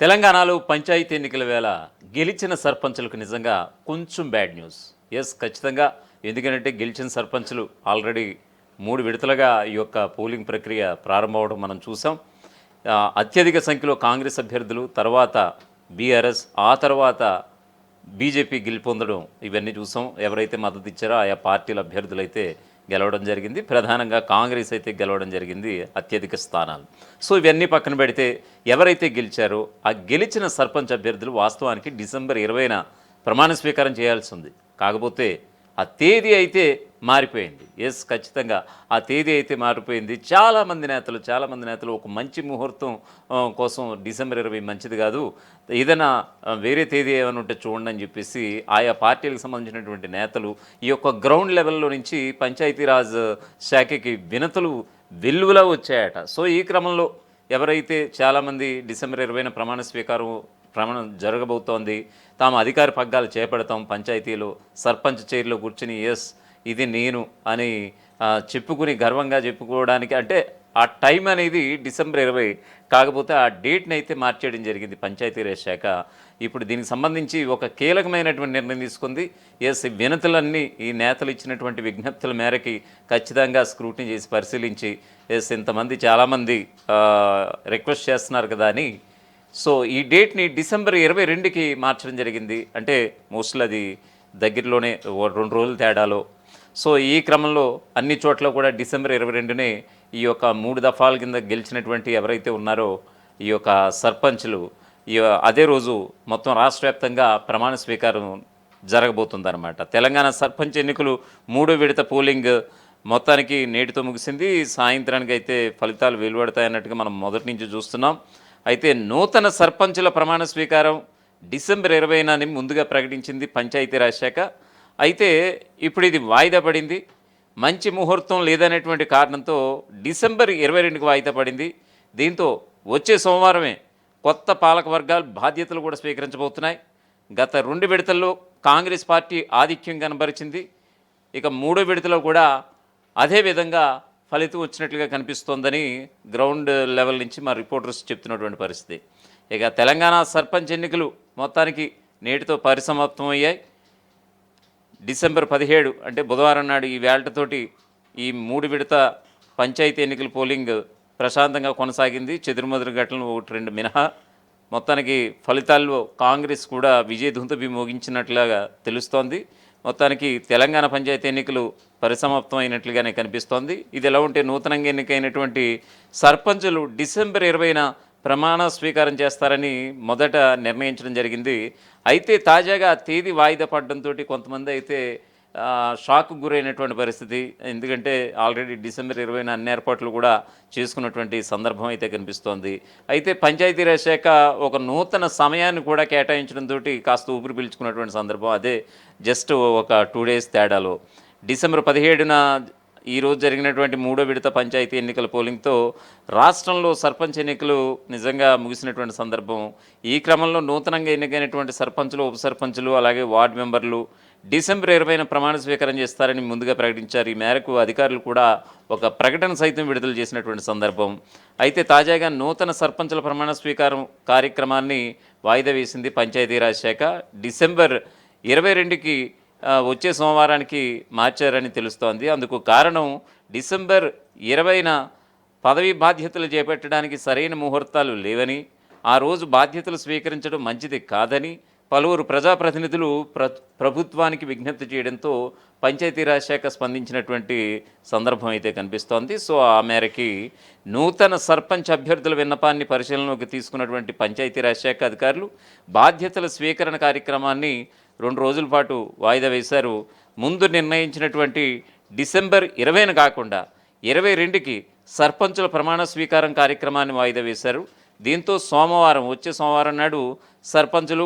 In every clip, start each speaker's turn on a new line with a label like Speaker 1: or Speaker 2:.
Speaker 1: తెలంగాణలో పంచాయతీ ఎన్నికల వేళ గెలిచిన సర్పంచులకు నిజంగా కొంచెం బ్యాడ్ న్యూస్. ఖచ్చితంగా. ఎందుకంటే గెలిచిన సర్పంచులు ఆల్రెడీ 3 విడతలుగా ఈ యొక్క పోలింగ్ ప్రక్రియ ప్రారంభమవడం మనం చూసాం. అత్యధిక సంఖ్యలో కాంగ్రెస్ అభ్యర్థులు, తర్వాత బీఆర్ఎస్, ఆ తర్వాత బీజేపీ గెలుపొందడం ఇవన్నీ చూసాం. ఎవరైతే మద్దతు ఇచ్చారో ఆయా పార్టీల అభ్యర్థులైతే గెలవడం జరిగింది. ప్రధానంగా కాంగ్రెస్ అయితే గెలవడం జరిగింది అత్యధిక స్థానాలు. సో ఇవన్నీ పక్కన పెడితే ఎవరైతే గెలిచారో ఆ గెలిచిన సర్పంచ్ అభ్యర్థులు వాస్తవానికి డిసెంబర్ 20న ప్రమాణ స్వీకారం చేయాల్సి ఉంది. కాకపోతే ఆ తేదీ అయితే మారిపోయింది. ఖచ్చితంగా ఆ తేదీ అయితే మారిపోయింది. చాలామంది నేతలు ఒక మంచి ముహూర్తం కోసం డిసెంబర్ 20 మంచిది కాదు, ఏదైనా వేరే తేదీ ఏమైనా ఉంటే చూడండి అని చెప్పేసి ఆయా పార్టీలకు సంబంధించినటువంటి నేతలు ఈ యొక్క గ్రౌండ్ లెవెల్లో నుంచి పంచాయతీరాజ్ శాఖకి వినతులు వెల్లువలా వచ్చాయట. సో ఈ క్రమంలో ఎవరైతే చాలామంది డిసెంబర్ 20న ప్రమాణం జరగబోతోంది, తాము అధికార పగ్గాలు చేపడతాం, పంచాయతీలో సర్పంచ్ చైర్లో కూర్చుని ఇది నేను అని చెప్పుకుని గర్వంగా చెప్పుకోవడానికి, అంటే ఆ టైం అనేది డిసెంబర్ 20. కాకపోతే ఆ డేట్ని అయితే మార్చేయడం జరిగింది పంచాయతీరాజ్ శాఖ. ఇప్పుడు దీనికి సంబంధించి ఒక కీలకమైనటువంటి నిర్ణయం తీసుకుంది. వినతులన్నీ ఈ నేతలు ఇచ్చినటువంటి విజ్ఞప్తుల మేరకి ఖచ్చితంగా స్క్రూటినీ చేసి పరిశీలించి ఇంతమంది చాలామంది రిక్వెస్ట్ చేస్తున్నారు కదా అని, సో ఈ డేట్ని డిసెంబర్ 22కి మార్చడం జరిగింది. అంటే మోస్ట్లీ అది దగ్గరలోనే 2 రోజుల తేడాలో. సో ఈ క్రమంలో అన్ని చోట్ల కూడా డిసెంబర్ 22నే ఈ యొక్క 3 దఫాల కింద గెలిచినటువంటి ఎవరైతే ఉన్నారో ఈ యొక్క సర్పంచ్లు అదే రోజు మొత్తం రాష్ట్ర వ్యాప్తంగా ప్రమాణ స్వీకారం జరగబోతుందన్నమాట. తెలంగాణ సర్పంచ్ ఎన్నికలు 3వ విడత పోలింగ్ మొత్తానికి నేటితో ముగిసింది. సాయంత్రానికి అయితే ఫలితాలు వెలువడతాయన్నట్టుగా మనం మొదటి నుంచి చూస్తున్నాం. అయితే నూతన సర్పంచుల ప్రమాణ స్వీకారం డిసెంబర్ 20ని ముందుగా ప్రకటించింది పంచాయతీరాజ్ శాఖ. అయితే ఇప్పుడు ఇది వాయిదా పడింది. మంచి ముహూర్తం లేదనేటువంటి కారణంతో డిసెంబర్ 22కి వాయిదా పడింది. దీంతో వచ్చే సోమవారమే కొత్త పాలక వర్గాలు బాధ్యతలు కూడా స్వీకరించబోతున్నాయి. గత 2 విడతల్లో కాంగ్రెస్ పార్టీ ఆధిక్యం కనబరిచింది. ఇక 3వ విడతలో కూడా అదేవిధంగా ఫలితం వచ్చినట్లుగా కనిపిస్తోందని గ్రౌండ్ లెవెల్ నుంచి మా రిపోర్టర్స్ చెప్తున్నటువంటి పరిస్థితి. ఇక తెలంగాణ సర్పంచ్ ఎన్నికలు మొత్తానికి నేటితో పరిసమాప్తమయ్యాయి. డిసెంబర్ 17 అంటే బుధవారం నాడు ఈ వేళతోటి ఈ 3 విడత పంచాయతీ ఎన్నికల పోలింగ్ ప్రశాంతంగా కొనసాగింది. చెదురుమదురు ఘటనలు 1-2 మినహా. మొత్తానికి ఫలితాల్లో కాంగ్రెస్ కూడా విజయదుందుభి మోగించినట్లుగా తెలుస్తోంది. మొత్తానికి తెలంగాణ పంచాయతీ ఎన్నికలు పరిసమాప్తం అయినట్లుగానే కనిపిస్తోంది. ఇది ఎలా ఉంటే నూతనంగా ఎన్నికైనటువంటి సర్పంచులు డిసెంబర్ 20న ప్రమాణ స్వీకారం చేస్తారని మొదట నిర్ణయించడం జరిగింది. అయితే తాజాగా తేదీ వాయిదా పడడంతో కొంతమంది అయితే షాక్కు గురైనటువంటి పరిస్థితి. ఎందుకంటే ఆల్రెడీ డిసెంబర్ 20న అన్ని ఏర్పాట్లు కూడా చేసుకున్నటువంటి సందర్భం అయితే కనిపిస్తోంది. అయితే పంచాయతీరాజ్ శాఖ ఒక నూతన సమయాన్ని కూడా కేటాయించడంతో కాస్త ఊపిరి పీల్చుకున్నటువంటి సందర్భం. అదే జస్ట్ ఒక 2 డేస్ తేడాలో డిసెంబర్ 17న ఈరోజు జరిగినటువంటి 3వ విడత పంచాయతీ ఎన్నికల పోలింగ్తో రాష్ట్రంలో సర్పంచ్ ఎన్నికలు నిజంగా ముగిసినటువంటి సందర్భం. ఈ క్రమంలో నూతనంగా ఎన్నికైనటువంటి సర్పంచులు, ఉప సర్పంచులు, అలాగే వార్డు మెంబర్లు డిసెంబర్ 20న ప్రమాణ స్వీకారం చేస్తారని ముందుగా ప్రకటించారు. ఈ మేరకు అధికారులు కూడా ఒక ప్రకటన సైతం విడుదల చేసినటువంటి సందర్భం. అయితే తాజాగా నూతన సర్పంచుల ప్రమాణ స్వీకారం కార్యక్రమాన్ని వాయిదా వేసింది పంచాయతీరాజ్ శాఖ. డిసెంబర్ 22కి వచ్చే సోమవారానికి మార్చారని తెలుస్తోంది. అందుకు కారణం డిసెంబర్ 20న పదవీ బాధ్యతలు చేపట్టడానికి సరైన ముహూర్తాలు లేవని, ఆ రోజు బాధ్యతలు స్వీకరించడం మంచిది కాదని పలువురు ప్రజాప్రతినిధులు ప్రభుత్వానికి విజ్ఞప్తి చేయడంతో పంచాయతీరాజ్ శాఖ స్పందించినటువంటి సందర్భం అయితే కనిపిస్తోంది. సో ఆ మేరకి నూతన సర్పంచ్ అభ్యర్థుల విన్నపాన్ని పరిశీలనలోకి తీసుకున్నటువంటి పంచాయతీరాజ్ శాఖ అధికారులు బాధ్యతల స్వీకరణ కార్యక్రమాన్ని 2 రోజుల పాటు వాయిదా వేశారు. ముందు నిర్ణయించినటువంటి డిసెంబర్ 20న కాకుండా 22కి సర్పంచుల ప్రమాణ స్వీకారం కార్యక్రమాన్ని వాయిదా వేశారు. దీంతో వచ్చే సోమవారం నాడు సర్పంచులు,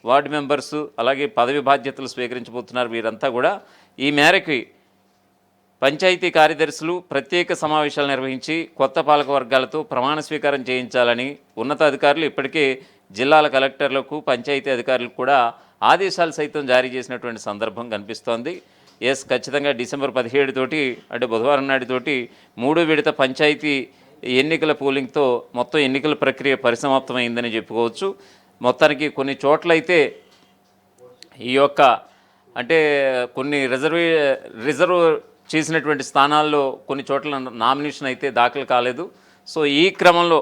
Speaker 1: వార్డు మెంబర్సు, అలాగే పదవి బాధ్యతలు స్వీకరించబోతున్నారు వీరంతా కూడా. ఈ మేరకు పంచాయతీ కార్యదర్శులు ప్రత్యేక సమావేశాలు నిర్వహించి కొత్త పాలక వర్గాలతో ప్రమాణ స్వీకారం చేయించాలని ఉన్నతాధికారులు ఇప్పటికే జిల్లాల కలెక్టర్లకు, పంచాయతీ అధికారులకు కూడా ఆదేశాలు సైతం జారీ చేసినటువంటి సందర్భం కనిపిస్తోంది. ఖచ్చితంగా డిసెంబర్ 17 తోటి అంటే బుధవారం నాటితోటి 3వ విడత పంచాయతీ ఎన్నికల పోలింగ్తో మొత్తం ఎన్నికల ప్రక్రియ పరిసమాప్తమైందని చెప్పుకోవచ్చు. మొత్తానికి కొన్ని చోట్లయితే ఈ యొక్క అంటే కొన్ని రిజర్వ్ చేసినటువంటి స్థానాల్లో కొన్ని చోట్ల నామినేషన్ అయితే దాఖలు కాలేదు. సో ఈ క్రమంలో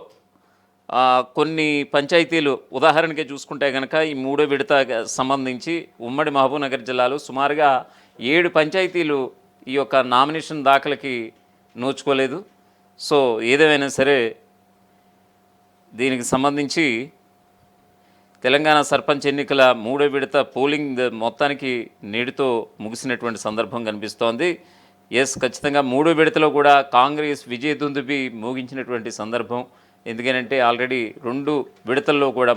Speaker 1: కొన్ని పంచాయతీలు ఉదాహరణకి చూసుకుంటే కనుక ఈ మూడో విడత సంబంధించి ఉమ్మడి మహబూబ్నగర్ జిల్లాలో సుమారుగా 7 పంచాయతీలు ఈ యొక్క నామినేషన్ దాఖలకి నోచుకోలేదు. సో ఏదేమైనా సరే దీనికి సంబంధించి తెలంగాణ సర్పంచ్ ఎన్నికల మూడో విడత పోలింగ్ మొత్తానికి నేటితో ముగిసినటువంటి సందర్భం కనిపిస్తోంది. ఖచ్చితంగా మూడో విడతలో కూడా కాంగ్రెస్ విజయదుందుబి మోగించినటువంటి సందర్భం. ఎందుకంటే ఆల్రెడీ 2 విడతల్లో కూడా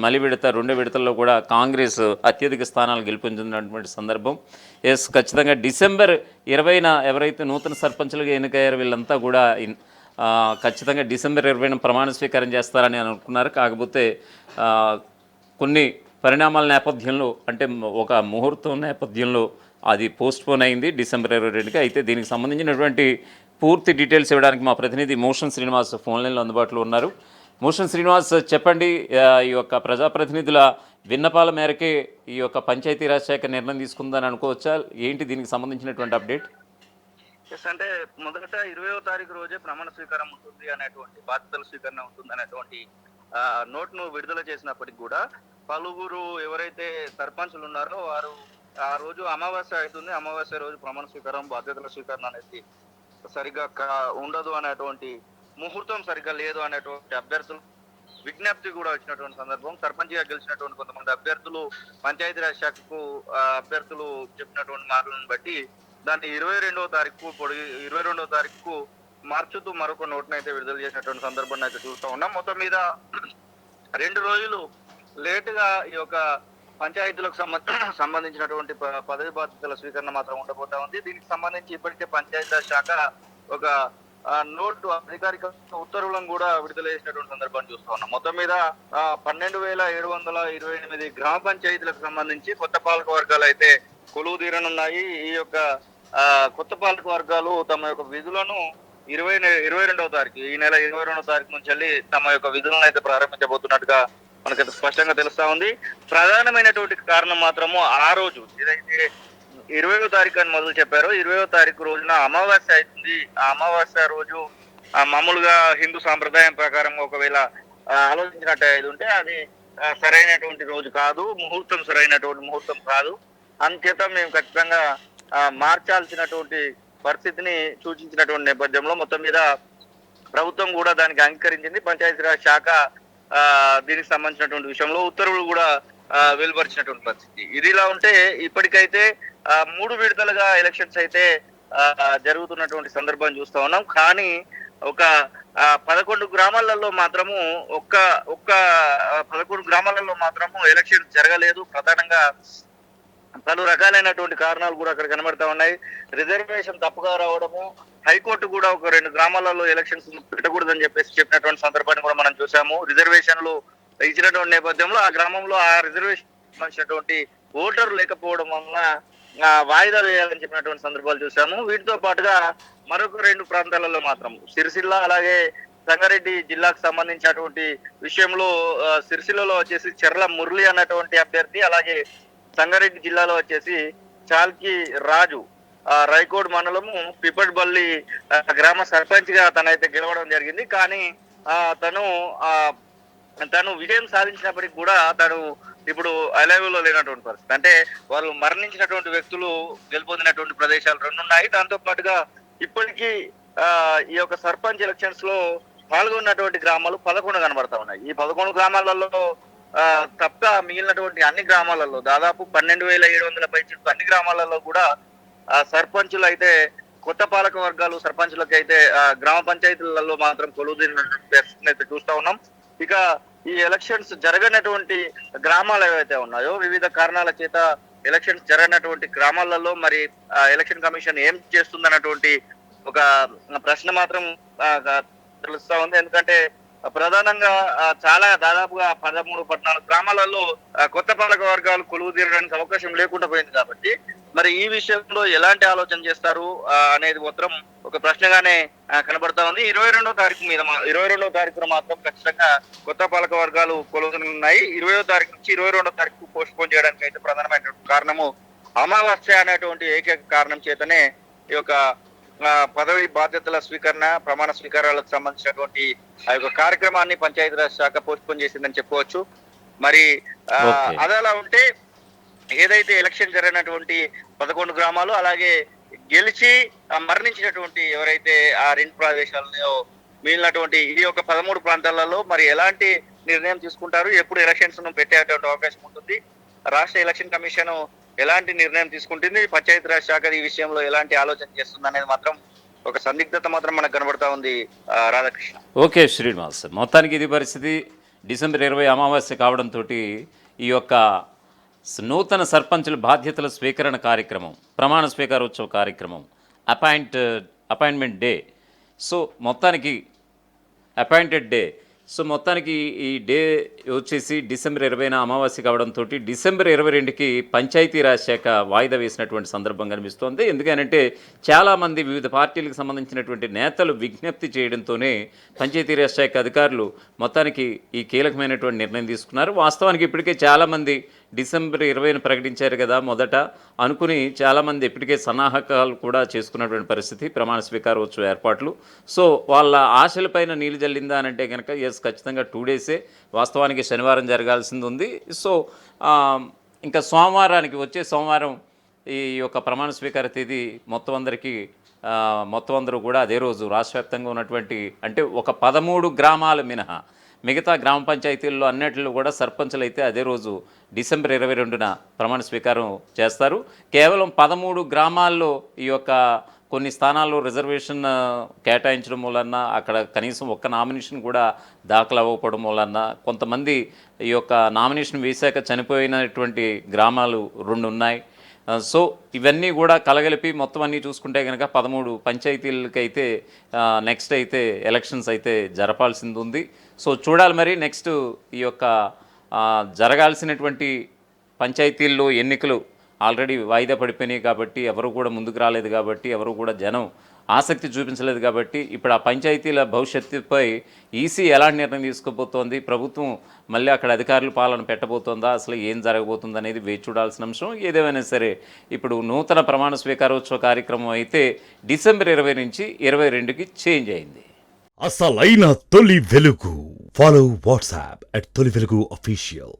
Speaker 1: మలి విడత 2 విడతల్లో కూడా కాంగ్రెస్ అత్యధిక స్థానాలు గెలుపొందినటువంటి సందర్భం. ఖచ్చితంగా డిసెంబర్ 20న ఎవరైతే నూతన సర్పంచులుగా ఎన్నికయ్యారో వీళ్ళంతా కూడా ఖచ్చితంగా డిసెంబర్ 20న ప్రమాణ స్వీకారం చేస్తారని అనుకున్నారు. కాకపోతే కొన్ని పరిణామాల నేపథ్యంలో అంటే ఒక ముహూర్తం నేపథ్యంలో అది పోస్ట్పోన్ అయింది డిసెంబర్ 22కి. అయితే దీనికి సంబంధించినటువంటి పూర్తి డీటెయిల్స్ ఇవ్వడానికి మా ప్రతినిధి మోషన్ శ్రీనివాస్ ఫోన్ లైన్లో అందుబాటులో ఉన్నారు. మోషన్ శ్రీనివాస్, చెప్పండి, ఈ యొక్క ప్రజాప్రతినిధుల విన్నపాల మేరకే ఈ యొక్క పంచాయతీరాజ్ శాఖ నిర్ణయం తీసుకుందని అనుకోవచ్చా? ఏంటి దీనికి సంబంధించినటువంటి అప్డేట్?
Speaker 2: అంటే మొదట 20వ తారీఖు రోజే ప్రమాణ స్వీకారం ఉంటుంది అనేటువంటి బాధ్యతల స్వీకరణ ఉంటుంది అనేటువంటి నోట్ను విడుదల చేసినప్పటికీ కూడా పలువురు ఎవరైతే సర్పంచులు ఉన్నారో వారు ఆ రోజు అమావాస్య అవుతుంది, అమావాస్య రోజు ప్రమాణ స్వీకారం బాధ్యతల స్వీకరణ అనేది సరిగా ఉండదు అనేటువంటి ముహూర్తం సరిగ్గా లేదు అనేటువంటి అభ్యర్థులు విజ్ఞప్తి కూడా వచ్చినటువంటి సందర్భం. సర్పంచ్గా గెలిచినటువంటి కొంతమంది అభ్యర్థులు పంచాయతీరాజ్ శాఖకు అభ్యర్థులు చెప్పినటువంటి మాటలను బట్టి దాన్ని 22వ తారీఖుకు మార్చుతూ మరొక నోట్ను అయితే విడుదల చేసినటువంటి సందర్భాన్ని అయితే చూస్తూ ఉన్నాం. మొత్తం మీద 2 రోజులు లేటుగా ఈ యొక్క పంచాయతీలకు సంబంధించినటువంటి పదవి బాధ్యతల స్వీకరణ మాత్రం ఉండబోతా ఉంది. దీనికి సంబంధించి ఇప్పటికే పంచాయతీరాజ్ శాఖ ఒక నోటు అధికారిక ఉత్తర్వులను కూడా విడుదల చేసినటువంటి సందర్భాన్ని చూస్తూ ఉన్నాం. మొత్తం మీద 12,728 గ్రామ పంచాయతీలకు సంబంధించి కొత్త పాలక వర్గాలు అయితే కొలువు తీరనున్నాయి. ఈ యొక్క కొత్త పాలక వర్గాలు తమ యొక్క విధులను 22వ తారీఖు ఈ నెల 22వ తారీఖు నుంచి వెళ్ళి తమ యొక్క విధులను అయితే ప్రారంభించబోతున్నట్టుగా మనకైతే స్పష్టంగా తెలుస్తా ఉంది. ప్రధానమైనటువంటి కారణం మాత్రము ఆ రోజు ఏదైతే 20వ తారీఖు అని మొదలు చెప్పారో 20వ తారీఖు రోజున అమావాస్య అవుతుంది. ఆ అమావాస్య రోజు మామూలుగా హిందూ సాంప్రదాయం ప్రకారం ఒకవేళ ఆలోచించినట్టు ఇది ఉంటే అది సరైనటువంటి రోజు కాదు, సరైనటువంటి ముహూర్తం కాదు. అంచేత మేము ఖచ్చితంగా మార్చాల్సినటువంటి పరిస్థితిని సూచించినటువంటి నేపథ్యంలో మొత్తం మీద ప్రభుత్వం కూడా దానికి అంగీకరించింది. పంచాయతీరాజ్ శాఖ దీనికి సంబంధించినటువంటి విషయంలో ఉత్తర్వులు కూడా వెలువరిచినటువంటి పరిస్థితి. ఇదిలా ఉంటే ఇప్పటికైతే 3 విడతలుగా ఎలక్షన్స్ అయితే జరుగుతున్నటువంటి సందర్భం చూస్తా ఉన్నాం. కానీ ఒక 11 గ్రామాలలో మాత్రము 11 గ్రామాలలో మాత్రము ఎలక్షన్స్ జరగలేదు. ప్రధానంగా పలు రకాలైనటువంటి కారణాలు కూడా అక్కడ కనబడతా ఉన్నాయి. రిజర్వేషన్ తప్పుగా రావడము, హైకోర్టు కూడా ఒక 2 గ్రామాలలో ఎలక్షన్స్ పెట్టకూడదని చెప్పినటువంటి సందర్భాన్ని కూడా మనం చూసాము. రిజర్వేషన్లు ఇచ్చినటువంటి నేపథ్యంలో ఆ గ్రామంలో ఆ రిజర్వేషన్ సంబంధించినటువంటి ఓటర్లు లేకపోవడం వలన వాయిదాలు వేయాలని చెప్పినటువంటి సందర్భాలు చూసాము. వీటితో పాటుగా మరొక 2 ప్రాంతాలలో మాత్రం సిరిసిల్ల అలాగే సంగారెడ్డి జిల్లాకు సంబంధించినటువంటి విషయంలో సిరిసిల్లలో వచ్చేసి చెర్ల మురళి అన్నటువంటి అభ్యర్థి, అలాగే సంగారెడ్డి జిల్లాలో వచ్చేసి చాల్కి రాజు రైకోడ్ మండలము పిపట్బల్లి గ్రామ సర్పంచ్ గా తనైతే గెలవడం జరిగింది. కానీ తను విజయం సాధించినప్పటికీ కూడా తను ఇప్పుడు అలైవ్ లో లేనటువంటి పరిస్థితి. అంటే వాళ్ళు మరణించినటువంటి వ్యక్తులు గెలుపొందినటువంటి ప్రదేశాలు 2 ఉన్నాయి. దాంతో పాటుగా ఇప్పటికీ ఈ యొక్క సర్పంచ్ ఎలక్షన్స్ లో పాల్గొన్నటువంటి గ్రామాలు 11 కనబడతా ఉన్నాయి. ఈ 11 గ్రామాలలో తప్ప మిగిలినటువంటి అన్ని గ్రామాలలో దాదాపు 12,700 పైచి అన్ని గ్రామాలలో కూడా సర్పంచులు అయితే కొత్త పాలక వర్గాలు సర్పంచులకు అయితే గ్రామ పంచాయతీలలో మాత్రం కొలువుదీరినటువంటి పరిస్థితిని అయితే చూస్తా ఉన్నాం. ఇక ఈ ఎలక్షన్స్ జరగనటువంటి గ్రామాలు ఏవైతే ఉన్నాయో వివిధ కారణాల చేత ఎలక్షన్స్ జరగనటువంటి గ్రామాలలో మరి ఎలక్షన్ కమిషన్ ఏం చేస్తుందన్నటువంటి ఒక ప్రశ్న మాత్రం తెలుస్తా ఉంది. ఎందుకంటే ప్రధానంగా దాదాపుగా 13-14 గ్రామాలలో కొత్త పాలక వర్గాలు కొలువు తీరడానికి అవకాశం లేకుండా పోయింది. కాబట్టి మరి ఈ విషయంలో ఎలాంటి ఆలోచన చేస్తారు అనేది మాత్రం ఒక ప్రశ్నగానే కనబడతా ఉంది. 22వ తారీఖు మీద 22వ తారీఖున మాత్రం ఖచ్చితంగా కొత్త పాలక వర్గాలు కొలువుతున్నాయి. 20వ తారీఖు నుంచి 22వ తారీఖు పోస్ట్ పోన్ చేయడానికి అయితే ప్రధానమైనటువంటి కారణము అమావాస్య అనేటువంటి ఏకైక కారణం చేతనే ఈ యొక్క పదవి బాధ్యతల స్వీకరణ, ప్రమాణ స్వీకారాలకు సంబంధించినటువంటి ఆ యొక్క కార్యక్రమాన్ని పంచాయతీరాజ్ శాఖ పోస్ట్ పోన్ చేసిందని చెప్పుకోవచ్చు. మరి అదలా ఉంటే ఏదైతే ఎలక్షన్ జరిగినటువంటి 11 గ్రామాలు, అలాగే గెలిచి మరణించినటువంటి ఎవరైతే ఆ 2 ప్రదేశాలలో మిగిలినటువంటి ఈ యొక్క 13 ప్రాంతాలలో మరి ఎలాంటి నిర్ణయం తీసుకుంటారు, ఎప్పుడు ఎలక్షన్స్ ను పెట్టేటువంటి అవకాశం ఉంటుంది, రాష్ట్ర ఎలక్షన్ కమిషన్ ఎలాంటి నిర్ణయం తీసుకుంటుంది, పంచాయతీరాజ్ శాఖ ఈ విషయంలో ఎలాంటి ఆలోచన చేస్తుంది అనేది మాత్రం ఒక సందిగ్ధత మాత్రం మనకు కనబడతా ఉంది. రాధాకృష్ణ.
Speaker 1: ఓకే శ్రీనివాస్, మొత్తానికి ఇది పరిస్థితి. డిసెంబర్ 20 అమావాస్య కావడంతో ఈ యొక్క నూతన సర్పంచుల బాధ్యతల స్వీకరణ కార్యక్రమం, ప్రమాణ స్వీకారోత్సవ కార్యక్రమం, అపాయింట్మెంట్ డే, సో మొత్తానికి అపాయింటెడ్ డే, సో మొత్తానికి ఈ డే వచ్చేసి డిసెంబర్ 20న అమావాస్య కావడంతో డిసెంబర్ 22కి పంచాయతీరాజ్ శాఖ వాయిదా వేసినటువంటి సందర్భం కనిపిస్తోంది. ఎందుకనంటే చాలామంది వివిధ పార్టీలకు సంబంధించినటువంటి నేతలు విజ్ఞప్తి చేయడంతోనే పంచాయతీరాజ్ శాఖ అధికారులు మొత్తానికి ఈ కీలకమైనటువంటి నిర్ణయం తీసుకున్నారు. వాస్తవానికి ఇప్పటికే చాలామంది డిసెంబర్ 20న ప్రకటించారు కదా మొదట అనుకుని చాలామంది ఇప్పటికే సన్నాహకాలు కూడా చేసుకున్నటువంటి పరిస్థితి, ప్రమాణ స్వీకారోత్సవ ఏర్పాట్లు. సో వాళ్ళ ఆశలపైన నీళ్ళు జల్లిందా అని అంటే కనుక ఖచ్చితంగా 2 డేసే, వాస్తవానికి శనివారం జరగాల్సింది ఉంది. సో ఇంకా వచ్చే సోమవారం ఈ యొక్క ప్రమాణ స్వీకార తేదీ మొత్తం అందరూ కూడా అదే రోజు రాష్ట్ర వ్యాప్తంగా ఉన్నటువంటి అంటే ఒక 13 గ్రామాలు మినహా మిగతా గ్రామ పంచాయతీల్లో అన్నిటిలో కూడా సర్పంచులు అయితే అదే రోజు డిసెంబర్ 22న ప్రమాణ స్వీకారం చేస్తారు. కేవలం 13 గ్రామాల్లో ఈ యొక్క కొన్ని స్థానాల్లో రిజర్వేషన్ కేటాయించడం వలన అక్కడ కనీసం ఒక్క నామినేషన్ కూడా దాఖలు అవ్వకపోవడం వలన కొంతమంది ఈ యొక్క నామినేషన్ వేశాక చనిపోయినటువంటి గ్రామాలు 2 ఉన్నాయి. సో ఇవన్నీ కూడా కలగలిపి మొత్తం అన్నీ చూసుకుంటే కనుక 13 పంచాయతీలకైతే నెక్స్ట్ అయితే ఎలక్షన్స్ అయితే జరపాల్సింది ఉంది. సో చూడాలి మరి నెక్స్ట్ ఈ యొక్క జరగాల్సినటువంటి పంచాయతీల్లో ఎన్నికలు ఆల్రెడీ వాయిదా పడిపోయినాయి కాబట్టి ఎవరు కూడా ముందుకు రాలేదు కాబట్టి ఎవరు కూడా జనం ఆసక్తి చూపించలేదు కాబట్టి ఇప్పుడు ఆ పంచాయతీల భవిష్యత్తుపై ఈసీ ఎలాంటి నిర్ణయం తీసుకోబోతోంది, ప్రభుత్వం మళ్ళీ అక్కడ అధికారుల పాలన పెట్టబోతోందా, అసలు ఏం జరగబోతుంది అనేది వేచి చూడాల్సిన అంశం. ఏదేమైనా సరే ఇప్పుడు నూతన ప్రమాణ స్వీకారోత్సవ కార్యక్రమం అయితే డిసెంబర్ 20 నుంచి 22కి చేంజ్ అయింది.
Speaker 3: అసలైన తొలి వెలుగు. ఫాలో వాట్సాప్ @తొలి వెలుగు official.